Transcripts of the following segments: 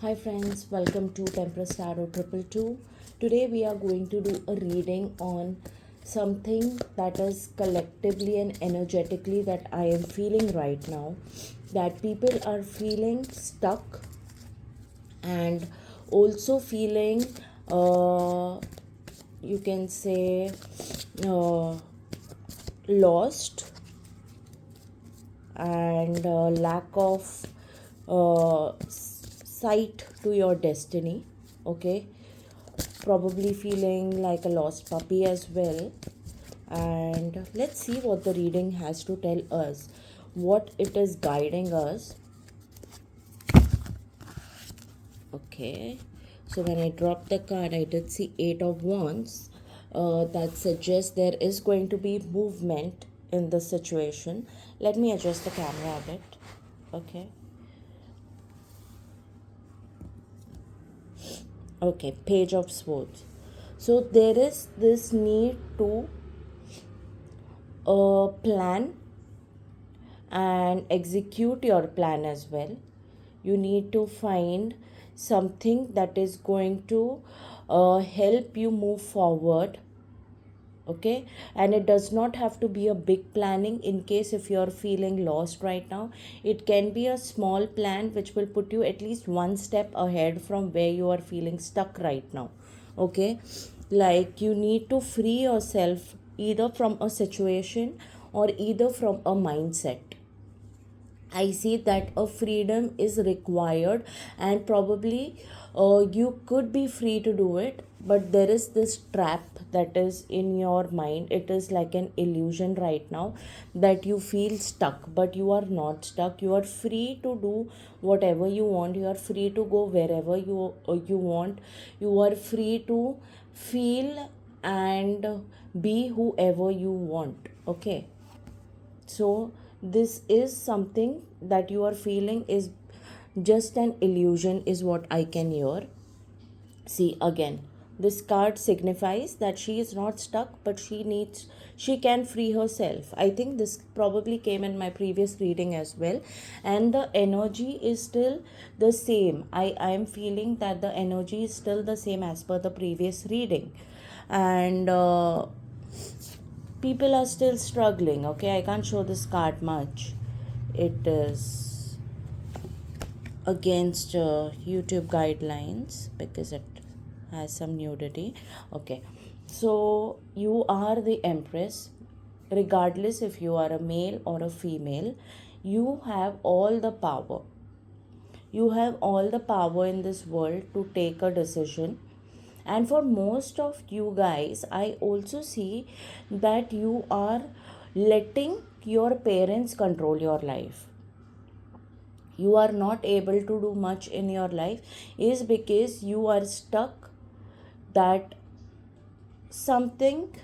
Hi friends, welcome to Temperance Tarot Triple Two. Today we are going to do a reading on something that is collectively and energetically that I am feeling right now. That people are feeling stuck and also feeling, you can say, uh, lost and lack of sight to your destiny. Okay, probably feeling like a lost puppy as well. And let's see what the reading has to tell us, what it is guiding us. Okay, so when I dropped the card, I did see Eight of Wands. That suggests there is going to be movement in the situation. Let me adjust the camera a bit. Okay. Okay, Page of Swords. So there is this need to plan and execute your plan as well. You need to find something that is going to help you move forward. Okay, and it does not have to be a big planning. In case if you're feeling lost right now, it can be a small plan which will put you at least one step ahead from where you are feeling stuck right now. Okay, like you need to free yourself either from a situation or either from a mindset. I see that a freedom is required, and probably you could be free to do it, but there is this trap that is in your mind. It is like an illusion right now that you feel stuck, but you are not stuck. You are free to do whatever you want. You are free to go wherever you want. You are free to feel and be whoever you want. Okay, so this is something that you are feeling is just an illusion is what I can hear. See, again, this card signifies that she is not stuck, but she can free herself. I think this probably came in my previous reading as well, and the energy is still the same. I am feeling that the energy is still the same as per the previous reading. And people are still struggling. Okay, I can't show this card much. It is against YouTube guidelines because it has some nudity. Okay, so you are the Empress. Regardless if you are a male or a female, you have all the power. You have all the power in this world to take a decision. And for most of you guys, I also see that you are letting your parents control your life. You are not able to do much in your life is because you are stuck that something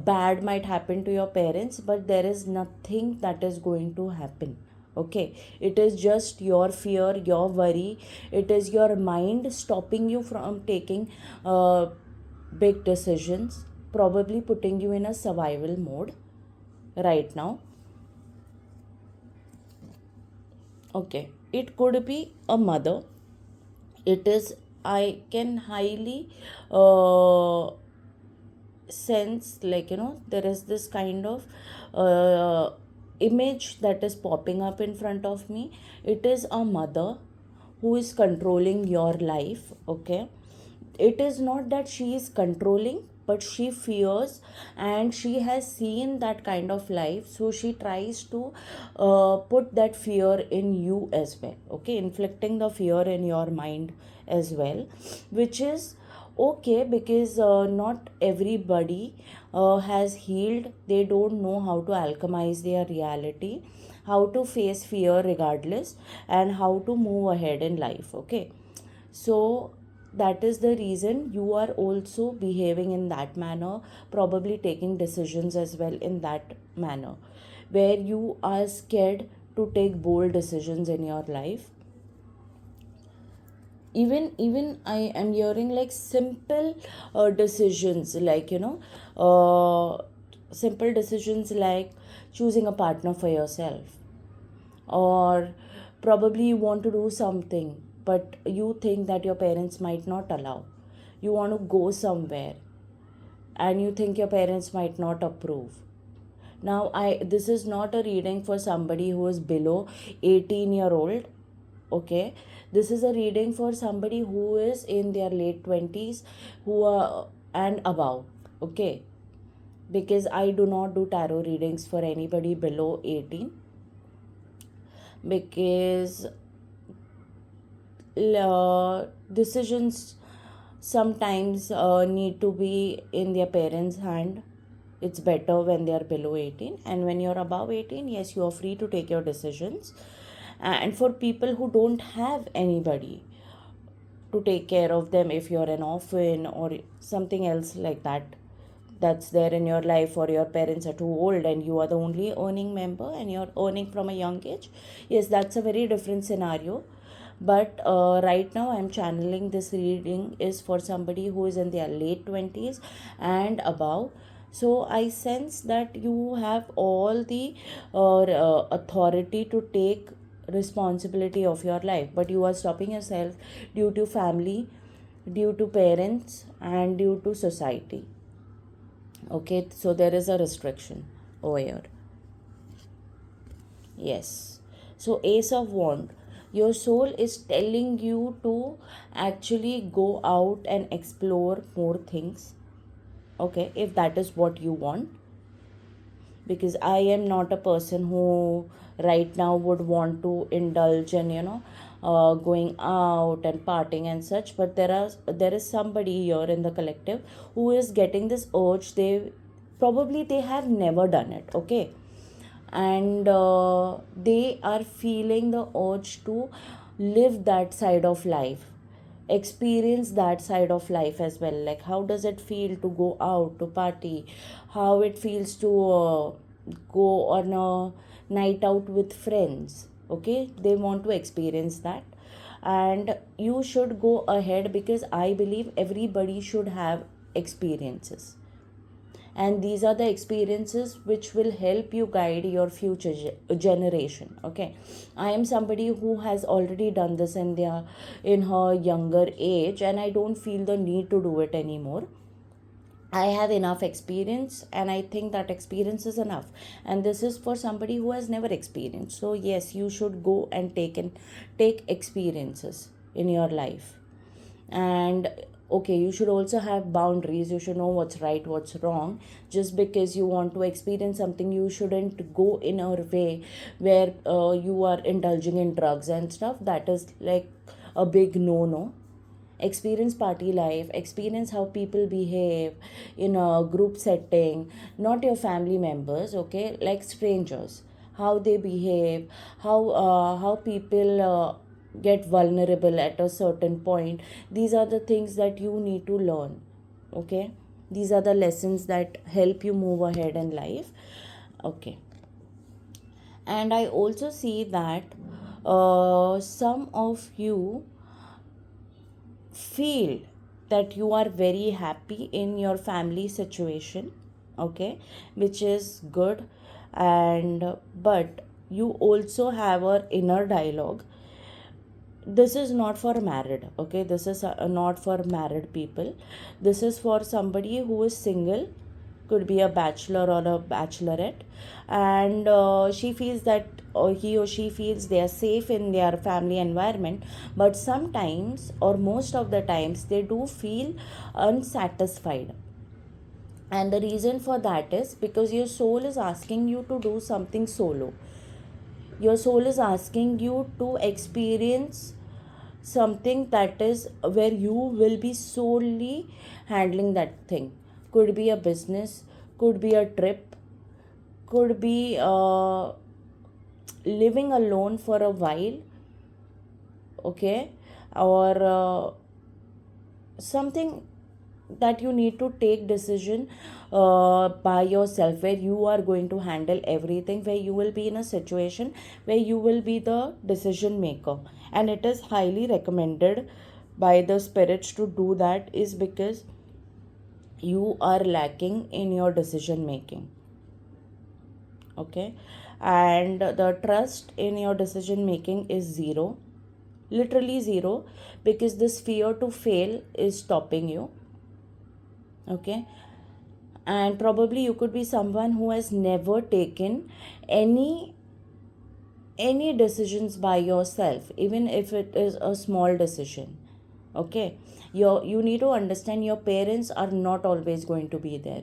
bad might happen to your parents, but there is nothing that is going to happen. Okay, it is just your fear, your worry. It is your mind stopping you from taking big decisions, probably putting you in a survival mode right now. Okay, it could be a mother. It is, I can highly uh, sense, like, there is this kind of image that is popping up in front of me. It is a mother who is controlling your life. Okay, it is not that she is controlling, but she fears, and she has seen that kind of life, so she tries to put that fear in you as well. Okay, inflicting the fear in your mind as well, which is okay because not everybody has healed. They don't know how to alchemize their reality, how to face fear regardless, and how to move ahead in life. Okay, so that is the reason you are also behaving in that manner, probably taking decisions as well in that manner, where you are scared to take bold decisions in your life. Even I am hearing like simple decisions, like, simple decisions like choosing a partner for yourself, or probably you want to do something but you think that your parents might not allow. You want to go somewhere and you think your parents might not approve. Now, this is not a reading for somebody who is below 18-year-old. Okay, this is a reading for somebody who is in their late 20s, who are and above. Okay, because I do not do tarot readings for anybody below 18, because decisions sometimes need to be in their parents' hand. It's better when they are below 18, and when you're above 18, yes, you are free to take your decisions. And for people who don't have anybody to take care of them, if you're an orphan or something else like that, that's there in your life, or your parents are too old and you are the only earning member and you're earning from a young age, yes, that's a very different scenario. But right now I'm channeling this reading is for somebody who is in their late 20s and above. So I sense that you have all the authority to take responsibility of your life, but you are stopping yourself due to family, due to parents, and due to society. Okay, so there is a restriction over here. Yes. So, Ace of Wand, your soul is telling you to actually go out and explore more things. Okay, if that is what you want. Because I am not a person who right now would want to indulge in, going out and partying and such. But there is somebody here in the collective who is getting this urge. They have never done it. Okay, and they are feeling the urge to live that side of life, experience that side of life as well. Like, how does it feel to go out to party, how it feels to go on a night out with friends. Okay, they want to experience that, and you should go ahead, because I believe everybody should have experiences, and these are the experiences which will help you guide your future generation. Okay, I am somebody who has already done this in her younger age, and I don't feel the need to do it anymore. I have enough experience, and I think that experience is enough. And this is for somebody who has never experienced. So yes, you should go and take experiences in your life. And okay, you should also have boundaries. You should know what's right, what's wrong. Just because you want to experience something, you shouldn't go in a way where you are indulging in drugs and stuff. That is like a big no. Experience party life, experience how people behave in a group setting, not your family members. Okay, like strangers, how they behave, how people get vulnerable at a certain point. These are the things that you need to learn. Okay, these are the lessons that help you move ahead in life. Okay, and I also see that some of you feel that you are very happy in your family situation. Okay, which is good. And but you also have an inner dialogue. This is not for married. Okay, this is not for married people. This is for somebody who is single, could be a bachelor or a bachelorette, and she feels that, or he or she feels they are safe in their family environment, but sometimes, or most of the times, they do feel unsatisfied. And the reason for that is because your soul is asking you to do something solo. Your soul is asking you to experience something that is where you will be solely handling that thing. Could be a business, could be a trip, could be living alone for a while. Okay, or something that you need to take decision by yourself, where you are going to handle everything, where you will be in a situation where you will be the decision maker. And it is highly recommended by the spirits to do that, is because you are lacking in your decision making. Okay, and the trust in your decision making is zero. literally zero, because this fear to fail is stopping you. Okay, and probably you could be someone who has never taken any decisions by yourself, even if it is a small decision. Okay, you need to understand your parents are not always going to be there.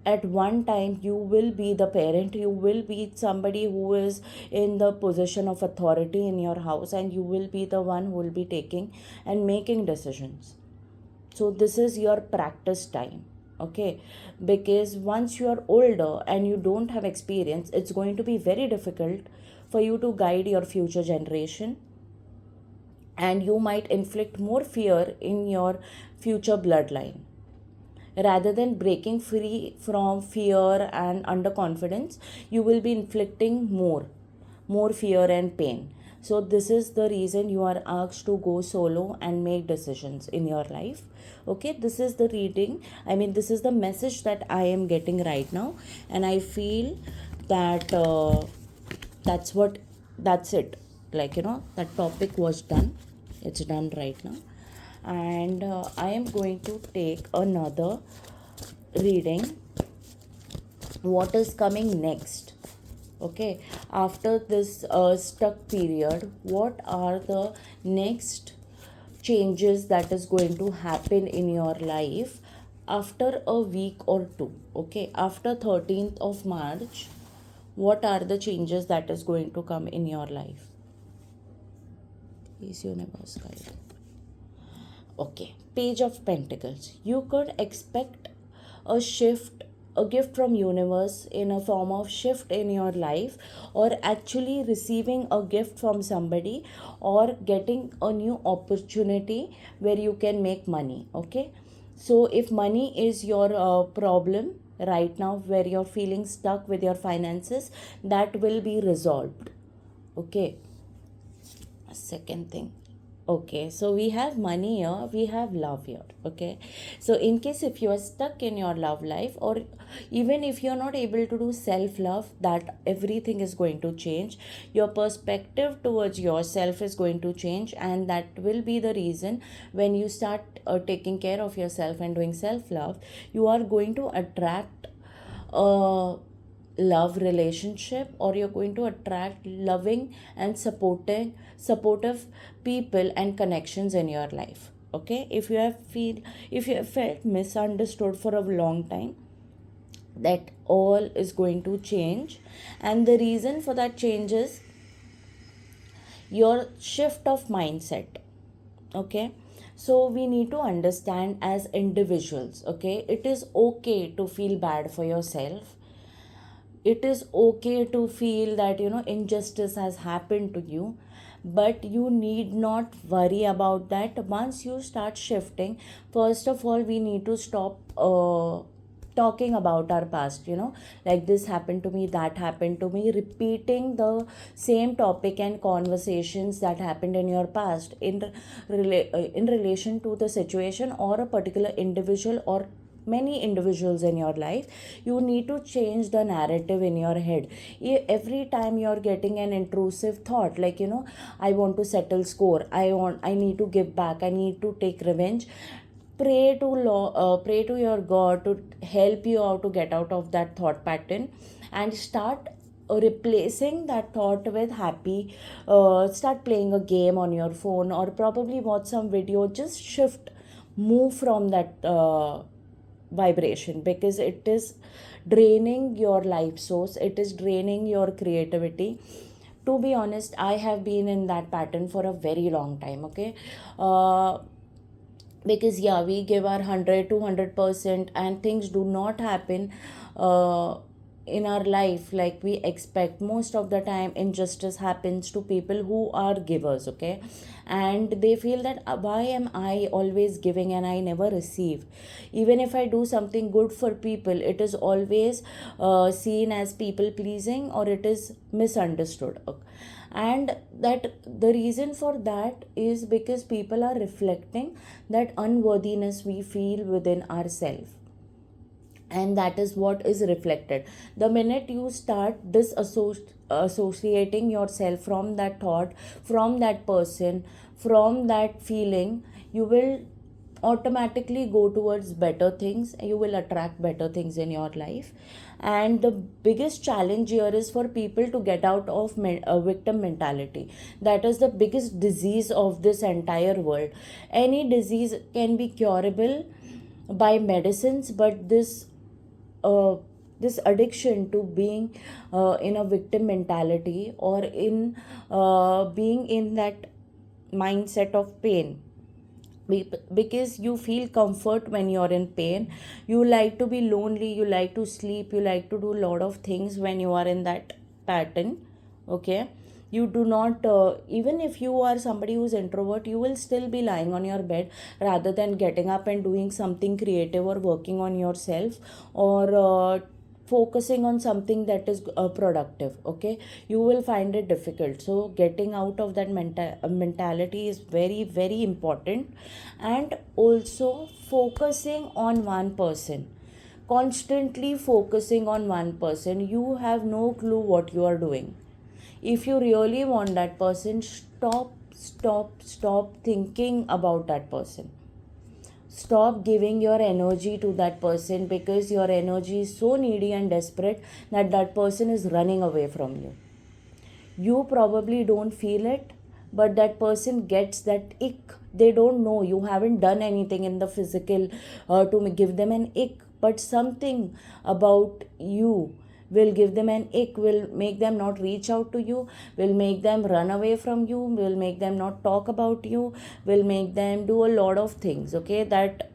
At one time you will be the parent, you will be somebody who is in the position of authority in your house, and you will be the one who will be taking and making decisions. So this is your practice time. Okay, because once you are older and you don't have experience, it's going to be very difficult for you to guide your future generation, and you might inflict more fear in your future bloodline. Rather than breaking free from fear and underconfidence, you will be inflicting more fear and pain. So this is the reason you are asked to go solo and make decisions in your life. Okay, this is the reading, I mean, this is the message that I am getting right now, and I feel that that's it. Like, that topic was done. It's done right now. And I am going to take another reading, what is coming next. Okay, after this stuck period, what are the next changes that is going to happen in your life after a week or two. Okay, after 13th of March, what are the changes that is going to come in your life? Is universe guide. Okay, Page of Pentacles. You could expect a shift, a gift from universe in a form of shift in your life, or actually receiving a gift from somebody, or getting a new opportunity where you can make money. Okay, so if money is your problem right now, where you're feeling stuck with your finances, that will be resolved. Okay, second thing. Okay, so we have money here, we have love here. Okay, so in case if you are stuck in your love life, or even if you're not able to do self love, that everything is going to change. Your perspective towards yourself is going to change, and that will be the reason when you start taking care of yourself and doing self love, you are going to attract love relationship, or you're going to attract loving and supportive people and connections in your life. Okay, if you have felt misunderstood for a long time, that all is going to change. And the reason for that change is your shift of mindset. Okay, so we need to understand as individuals, okay, it is okay to feel bad for yourself. It is okay to feel that injustice has happened to you, but you need not worry about that. Once you start shifting, first of all, we need to stop talking about our past, like this happened to me, that happened to me, repeating the same topic and conversations that happened in your past in relation to the situation or a particular individual or many individuals in your life. You need to change the narrative in your head. Every time you're getting an intrusive thought, like I want to settle score, I need to give back, I need to take revenge, pray to your God to help you out to get out of that thought pattern, and start replacing that thought with happy. Start playing a game on your phone, or probably watch some video. Just shift, move from that vibration, because it is draining your life source, it is draining your creativity. To be honest, I have been in that pattern for a very long time. Okay, because yeah, we give our 100 200%, and things do not happen in our life like we expect. Most of the time injustice happens to people who are givers. Okay, and they feel that why am I always giving and I never receive? Even if I do something good for people, it is always seen as people pleasing, or it is misunderstood. Okay, and that the reason for that is because people are reflecting that unworthiness we feel within ourselves, and that is what is reflected. The minute you start associating yourself from that thought, from that person, from that feeling, you will automatically go towards better things. You will attract better things in your life. And the biggest challenge here is for people to get out of a victim mentality. That is the biggest disease of this entire world. Any disease can be curable by medicines, but uh, this addiction to being in a victim mentality, or in being in that mindset of pain, because you feel comfort when you're in pain. You like to be lonely, you like to sleep, you like to do a lot of things when you are in that pattern. Okay, you do not even if you are somebody who's introvert, you will still be lying on your bed rather than getting up and doing something creative or working on yourself, or focusing on something that is productive. Okay, you will find it difficult. So getting out of that mentality is very very important. And also focusing on one person, constantly focusing on one person, you have no clue what you are doing. If you really want that person, stop thinking about that person. Stop giving your energy to that person, because your energy is so needy and desperate that that person is running away from you. You probably don't feel it, but that person gets that ick. They don't know, you haven't done anything in the physical to give them an ick, but something about you will give them an ick, will make them not reach out to you, will make them run away from you, will make them not talk about you, will make them do a lot of things. Okay, that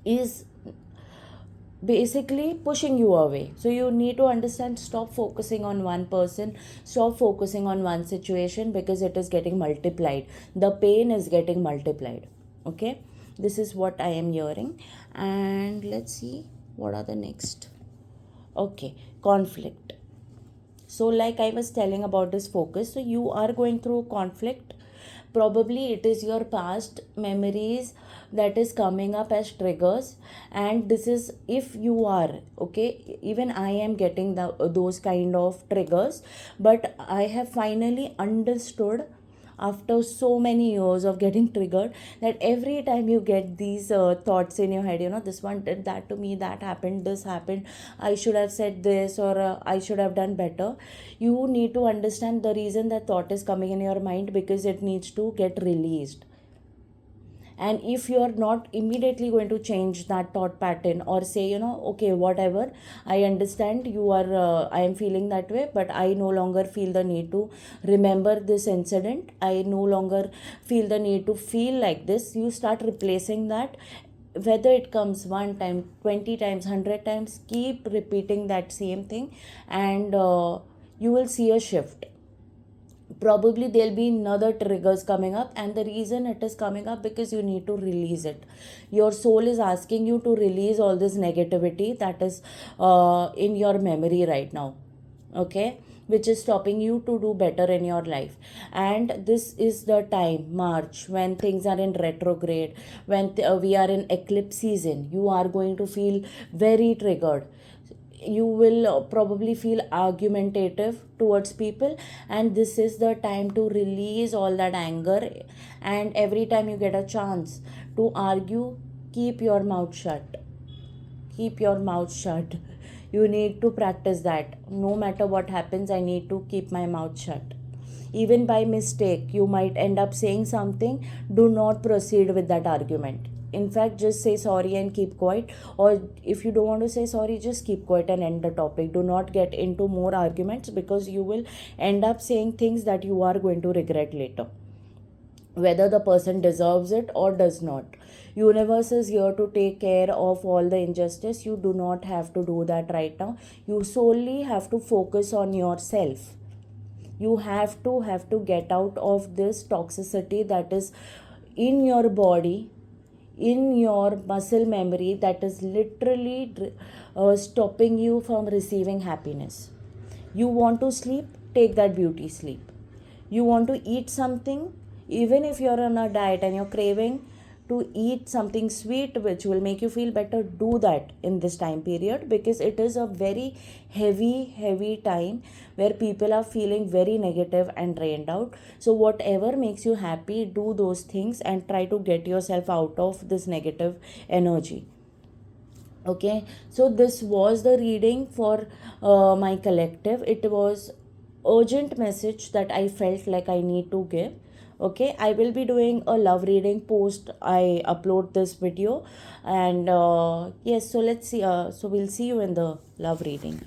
is basically pushing you away. So you need to understand, stop focusing on one person, stop focusing on one situation, because it is getting multiplied, the pain is getting multiplied. Okay, this is what I am hearing. And let's see what are the next. Okay, conflict. So like I was telling about this focus, so you are going through conflict. Probably it is your past memories that is coming up as triggers. And this is, if you are okay, even I am getting those kind of triggers, but I have finally understood after so many years of getting triggered, that every time you get these thoughts in your head, this one did that to me, that happened, this happened, I should have said this, or I should have done better. You need to understand the reason that thought is coming in your mind, because it needs to get released. And if you are not immediately going to change that thought pattern, or say, okay, whatever, I understand you are I am feeling that way, but I no longer feel the need to remember this incident, I no longer feel the need to feel like this. You start replacing that, whether it comes one time, 20 times, 100 times, keep repeating that same thing, and you will see a shift. Probably there'll be another triggers coming up, and the reason it is coming up, because you need to release it. Your soul is asking you to release all this negativity that is in your memory right now. Okay, which is stopping you to do better in your life. And this is the time, March, when things are in retrograde, when we are in eclipse season, you are going to feel very triggered. You will probably feel argumentative towards people, and this is the time to release all that anger. And every time you get a chance to argue, keep your mouth shut. Keep your mouth shut. You need to practice that. No matter what happens, I need to keep my mouth shut. Even by mistake, you might end up saying something. Do not proceed with that argument. In fact, just say sorry and keep quiet. Or if you don't want to say sorry, just keep quiet and end the topic. Do not get into more arguments, because you will end up saying things that you are going to regret later, whether the person deserves it or does not. Universe is here to take care of all the injustice. You do not have to do that right now. You solely have to focus on yourself. You have to get out of this toxicity that is in your body, in your muscle memory, that is literally stopping you from receiving happiness. You want to sleep, take that beauty sleep. You want to eat something, even if you're on a diet and you're craving to eat something sweet which will make you feel better, do that in this time period, because it is a very heavy time where people are feeling very negative and drained out. So whatever makes you happy, do those things and try to get yourself out of this negative energy. Okay, so this was the reading for my collective. It was urgent message that I felt like I need to give. Okay, I will be doing a love reading post I upload this video. And yes, so let's see, so we'll see you in the love reading.